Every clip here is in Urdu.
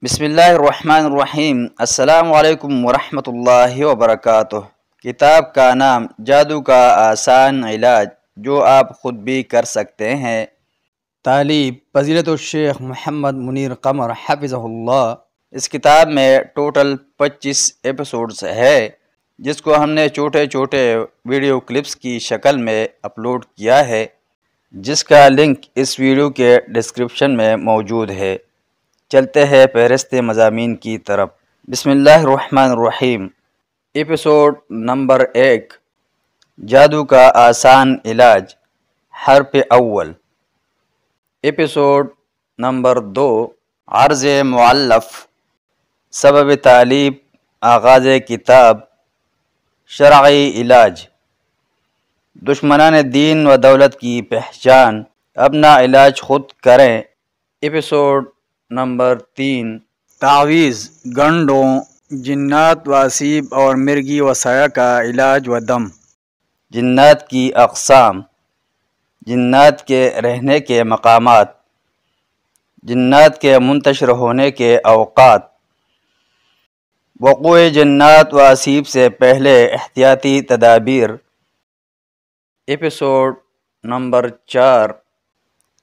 بسم اللہ الرحمن الرحیم۔ السلام علیکم ورحمۃ اللہ وبرکاتہ۔ کتاب کا نام جادو کا آسان علاج جو آپ خود بھی کر سکتے ہیں۔ تالیف فضیلت الشیخ محمد منیر قمر حفظہ اللہ۔ اس کتاب میں ٹوٹل 25 ایپیسوڈز ہے جس کو ہم نے چھوٹے چھوٹے ویڈیو کلپس کی شکل میں اپلوڈ کیا ہے، جس کا لنک اس ویڈیو کے ڈسکرپشن میں موجود ہے۔ چلتے ہیں فہرست مضامین کی طرف۔ بسم اللہ الرحمن الرحیم۔ ایپیسوڈ نمبر 1، جادو کا آسان علاج، حرف اول۔ ایپیسوڈ نمبر 2، عرض مؤلف، سبب تالیف، آغاز کتاب، شرعی علاج، دشمنان دین و دولت کی پہچان، اپنا علاج خود کریں۔ ایپیسوڈ نمبر 3، تعویذ، گنڈوں، جنات و اسیب اور مرگی و سایہ کا علاج و دم، جنات کی اقسام، جنات کے رہنے کے مقامات، جنات کے منتشر ہونے کے اوقات، وقوع جنات و اسیب سے پہلے احتیاطی تدابیر۔ ایپیسوڈ نمبر 4،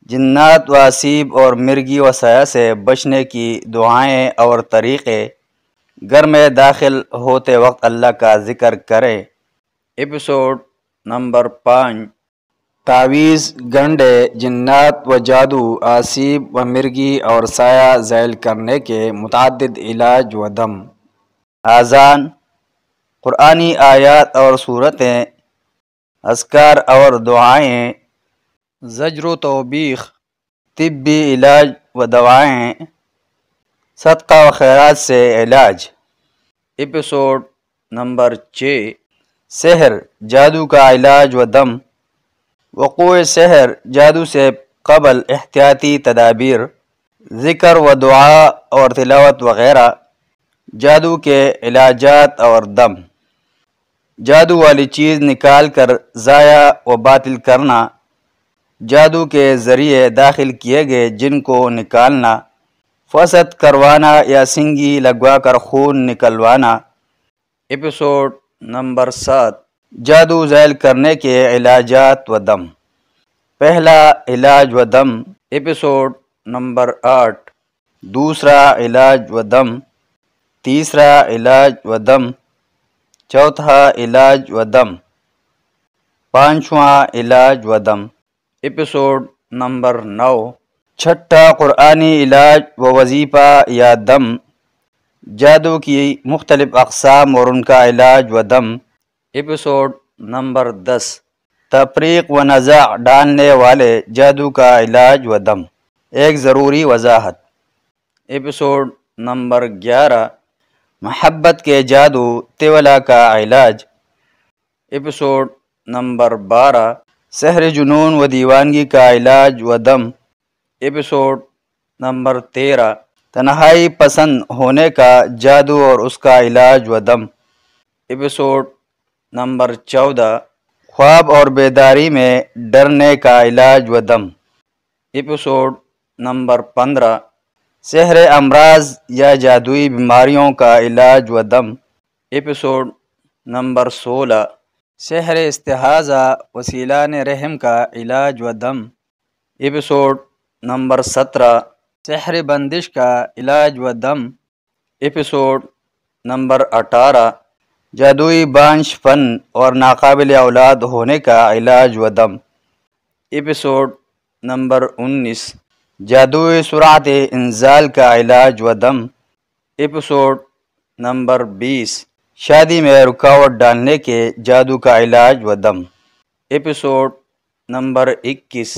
جنات و اسیب اور مرگی و سایہ سے بچنے کی دعائیں اور طریقے، گھر میں داخل ہوتے وقت اللہ کا ذکر کریں۔ ایپیسوڈ نمبر 5، تعویذ، گنڈے، جنات و جادو، اسیب و مرگی اور سایہ زائل کرنے کے متعدد علاج و دم، اذان، قرآنی آیات اور سورتیں، اذکار اور دعائیں، زجر و توبیخ، طبی علاج و دوائیں، صدقہ و خیرات سے علاج۔ ایپیسوڈ نمبر 6، سحر، جادو کا علاج و دم، وقوع سحر، جادو سے قبل احتیاطی تدابیر، ذکر و دعا اور تلاوت وغیرہ، جادو کے علاجات اور دم، جادو والی چیز نکال کر ضائع و باطل کرنا، جادو کے ذریعے داخل کیے گئے جن کو نکالنا، فسد کروانا یا سنگی لگوا کر خون نکلوانا۔ ایپیسوڈ نمبر 7، جادو زائل کرنے کے علاجات و دم، پہلا علاج و دم۔ ایپیسوڈ نمبر 8، دوسرا علاج و دم، تیسرا علاج و دم، چوتھا علاج و دم، پانچواں علاج و دم۔ ایپیسوڈ نمبر 9، چھٹا قرآنی علاج و وظیفہ یا دم، جادو کی مختلف اقسام اور ان کا علاج و دم۔ ایپیسوڈ نمبر 10، تفریق و نزاع ڈالنے والے جادو کا علاج و دم، ایک ضروری وضاحت۔ ایپیسوڈ نمبر 11، محبت کے جادو، طیولہ کا علاج۔ ایپیسوڈ نمبر 12، سحر جنون و دیوانگی کا علاج و دم۔ ایپیسوڈ نمبر 13، تنہائی پسند ہونے کا جادو اور اس کا علاج و دم۔ ایپیسوڈ نمبر 14، خواب اور بیداری میں ڈرنے کا علاج و دم۔ ایپیسوڈ نمبر 15، سحر امراض یا جادوئی بیماریوں کا علاج و دم۔ ایپیسوڈ نمبر 16، سحر استحاضہ وسیلان رحم کا علاج و دم۔ ایپیسوڈ نمبر 17، سحر بندش کا علاج و دم۔ ایپیسوڈ نمبر 18، جادوئی بانجھ فن اور ناقابل اولاد ہونے کا علاج و دم۔ ایپیسوڈ نمبر 19، جادوئی سرعت انزال کا علاج و دم۔ ایپیسوڈ نمبر 20، شادی میں رکاوٹ ڈالنے کے جادو کا علاج و دم۔ ایپیسوڈ نمبر 21،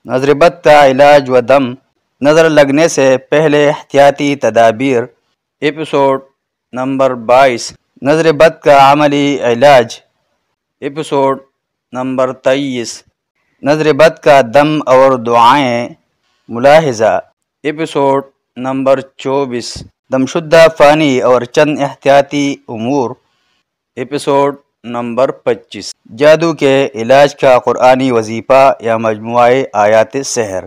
نظر بد کا علاج و دم، نظر لگنے سے پہلے احتیاطی تدابیر۔ ایپیسوڈ نمبر 22، نظر بد کا عملی علاج۔ ایپیسوڈ نمبر 23، نظر بد کا دم اور دعائیں، ملاحظہ۔ ایپیسوڈ نمبر 24، دم شدہ فانی اور چند احتیاطی امور۔ ایپیسوڈ نمبر 25، جادو کے علاج کا قرآنی وظیفہ یا مجموعہ آیات سحر۔